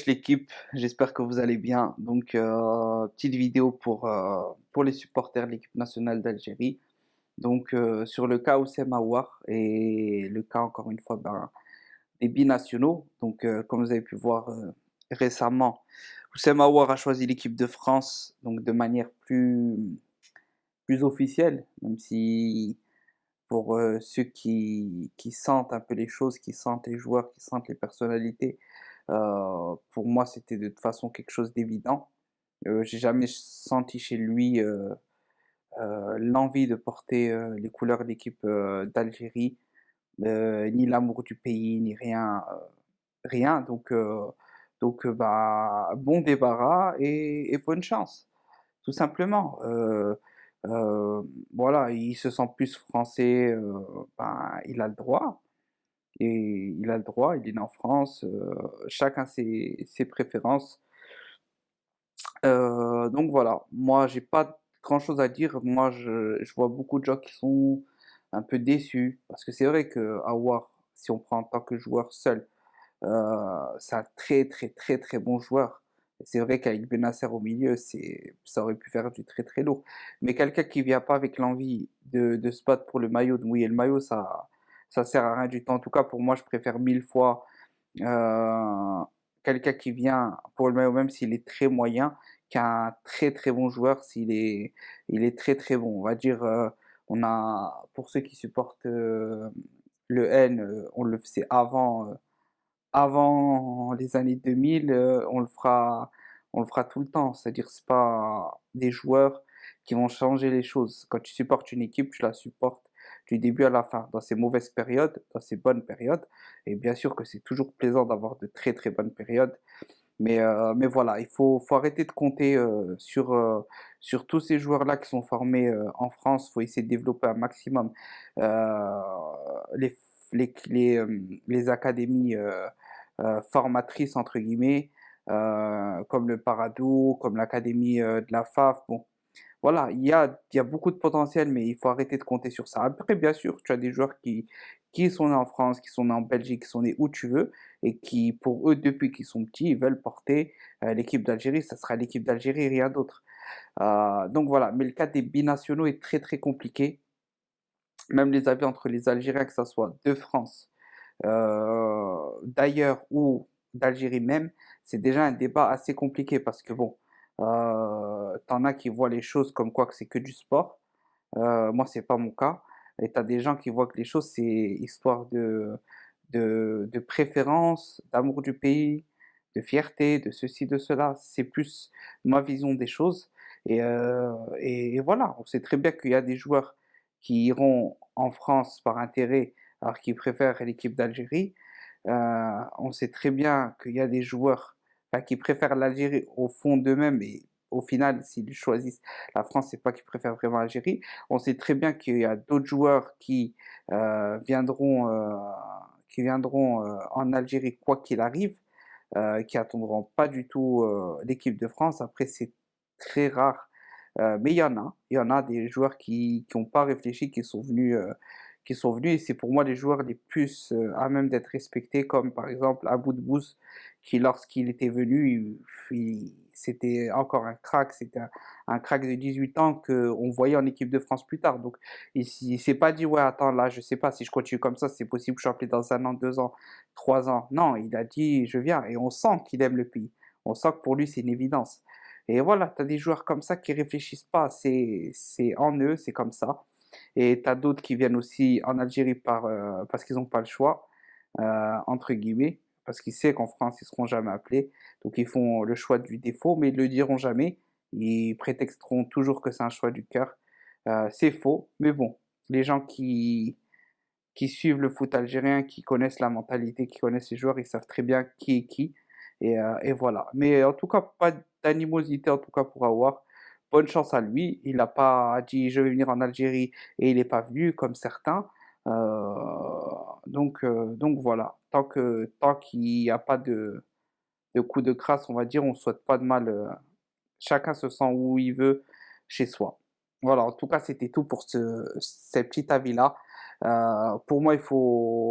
Wesh l'équipe, j'espère que vous allez bien. Petite vidéo pour les supporters de l'équipe nationale d'Algérie. Sur le cas Oussem Aouar et le cas, encore une fois, des binationaux. Comme vous avez pu voir récemment, Oussem Aouar a choisi l'équipe de France donc de manière plus officielle, même si pour ceux qui sentent un peu les choses, qui sentent les joueurs, qui sentent les personnalités. Pour moi, c'était de toute façon quelque chose d'évident. J'ai jamais senti chez lui l'envie de porter les couleurs de l'équipe d'Algérie, ni l'amour du pays, ni rien, rien. Bon débarras et bonne chance, tout simplement. Voilà, il se sent plus français, il a le droit. Et il a le droit, il est né en France, chacun ses préférences. Donc voilà, moi j'ai pas grand-chose à dire. Moi je vois beaucoup de gens qui sont un peu déçus parce que c'est vrai qu'Aouar, si on prend en tant que joueur seul, c'est un très, très, très, très bon joueur. Et c'est vrai qu'avec Bennacer au milieu, ça aurait pu faire du très, très lourd. Mais quelqu'un qui vient pas avec l'envie de se battre pour le maillot, de mouiller le maillot, ça sert à rien du tout. En tout cas, pour moi, je préfère 1000 fois quelqu'un qui vient pour le maillot, même s'il est très moyen, qu'un très très bon joueur il est très très bon. On va dire, pour ceux qui supportent le N, on le faisait avant les années 2000, on le fera tout le temps. C'est-à-dire, c'est pas des joueurs qui vont changer les choses. Quand tu supportes une équipe, tu la supportes du début à la fin, dans ses mauvaises périodes, dans ses bonnes périodes. Et bien sûr que c'est toujours plaisant d'avoir de très très bonnes périodes. Mais voilà, faut arrêter de compter sur tous ces joueurs-là qui sont formés en France. Il faut essayer de développer un maximum euh, les, les académies formatrices, entre guillemets, comme le Paradou, comme l'académie de la FAF. Bon, voilà, il y a beaucoup de potentiel, mais il faut arrêter de compter sur ça. Après, bien sûr, tu as des joueurs qui sont nés en France, qui sont nés en Belgique, qui sont nés où tu veux, et qui, pour eux, depuis qu'ils sont petits, ils veulent porter l'équipe d'Algérie. Ça sera l'équipe d'Algérie et rien d'autre. Donc voilà, mais le cas des binationaux est très très compliqué. Même les avis entre les Algériens, que ce soit de France, d'ailleurs ou d'Algérie même, c'est déjà un débat assez compliqué parce que bon, t'en as qui voient les choses comme quoi que c'est que du sport. Moi, c'est pas mon cas. Et t'as des gens qui voient que les choses, c'est histoire de préférence, d'amour du pays, de fierté, de ceci, de cela. C'est plus ma vision des choses. Et voilà, on sait très bien qu'il y a des joueurs qui iront en France par intérêt alors qu'ils préfèrent l'équipe d'Algérie. On sait très bien qu'il y a des joueurs qui préfèrent l'Algérie au fond d'eux-mêmes et au final, s'ils choisissent la France, c'est pas qu'ils préfèrent vraiment l'Algérie. On sait très bien qu'il y a d'autres joueurs qui viendront en Algérie quoi qu'il arrive, qui attendront pas du tout l'équipe de France. Après, c'est très rare, mais il y en a des joueurs qui n'ont pas réfléchi, qui sont venus, et c'est pour moi les joueurs les plus à même d'être respectés, comme par exemple Abou Dbouz, qui lorsqu'il était venu, c'était encore un crack, c'était un crack de 18 ans qu'on voyait en équipe de France plus tard. Donc il s'est pas dit, ouais, attends, là, je sais pas, si je continue comme ça, c'est possible que je sois appelé dans un an, 2 ans, 3 ans. Non, il a dit, je viens, et on sent qu'il aime le pays. On sent que pour lui, c'est une évidence. Et voilà, tu as des joueurs comme ça qui réfléchissent pas, c'est en eux, c'est comme ça. Et tu as d'autres qui viennent aussi en Algérie parce qu'ils n'ont pas le choix, entre guillemets, parce qu'ils savent qu'en France, ils seront jamais appelés. Donc ils font le choix du défaut, mais ils le diront jamais. Ils prétexteront toujours que c'est un choix du cœur. C'est faux, mais bon, les gens qui suivent le foot algérien, qui connaissent la mentalité, qui connaissent les joueurs, ils savent très bien qui est qui. Et voilà. Mais en tout cas, pas d'animosité en tout cas pour Aouar. Bonne chance à lui. Il n'a pas dit je vais venir en Algérie et il n'est pas venu comme certains. Donc voilà. Tant qu'il n'y a pas de coup de grâce, on va dire, on ne souhaite pas de mal. Chacun se sent où il veut chez soi. Voilà, en tout cas, c'était tout pour ce petit avis-là. Pour moi,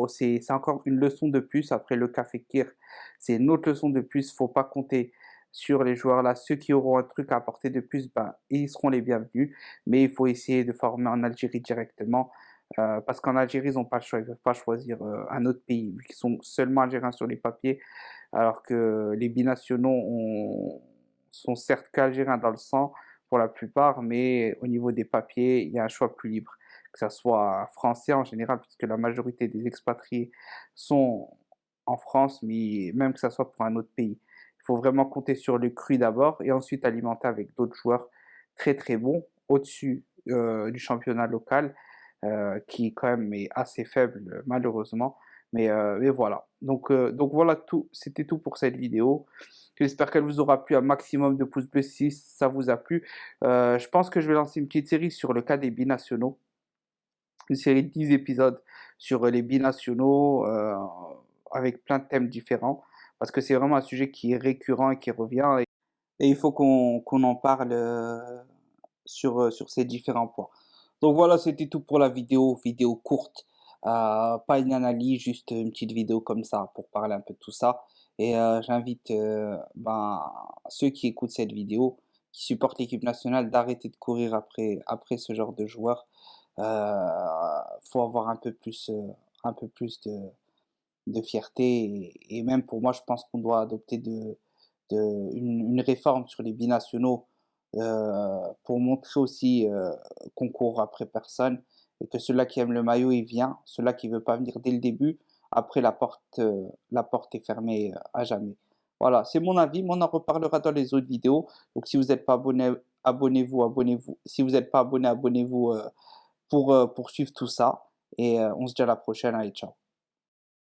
c'est encore une leçon de plus. Après le cas Fekir, c'est une autre leçon de plus. Faut pas compter sur les joueurs là. Ceux qui auront un truc à apporter de plus, ben, ils seront les bienvenus. Mais il faut essayer de former en Algérie directement. Parce qu'en Algérie, ils n'ont pas le choix. Ils ne peuvent pas choisir un autre pays, vu qu'ils sont seulement algériens sur les papiers, alors que les binationaux sont certes qu'algériens dans le sang pour la plupart, mais au niveau des papiers, il y a un choix plus libre, que ça soit français en général, puisque la majorité des expatriés sont en France, mais même que ça soit pour un autre pays. Il faut vraiment compter sur le cru d'abord et ensuite alimenter avec d'autres joueurs très très bons au-dessus du championnat local, qui quand même est assez faible malheureusement. Mais voilà. Donc voilà tout, c'était tout pour cette vidéo. J'espère qu'elle vous aura plu, un maximum de pouces bleus si ça vous a plu. Je pense que je vais lancer une petite série sur le cas des binationaux, une série de 10 épisodes sur les binationaux avec plein de thèmes différents, parce que c'est vraiment un sujet qui est récurrent et qui revient, et il faut qu'on en parle sur ces différents points. Donc voilà, c'était tout pour la vidéo courte, pas une analyse, juste une petite vidéo comme ça pour parler un peu de tout ça. Et j'invite ben, ceux qui écoutent cette vidéo, qui supportent l'équipe nationale, d'arrêter de courir après ce genre de joueurs. Faut avoir un peu plus de fierté et même pour moi, je pense qu'on doit adopter une réforme sur les binationaux pour montrer aussi qu'on court après personne et que celui-là qui aime le maillot, il vient. Celui-là qui veut pas venir dès le début, après la porte est fermée à jamais. Voilà, c'est mon avis, mais on en reparlera dans les autres vidéos. Donc si vous n'êtes pas abonné, abonnez-vous, abonnez-vous. Si vous n'êtes pas abonné, abonnez-vous pour suivre tout ça. Et on se dit à la prochaine, allez, ciao.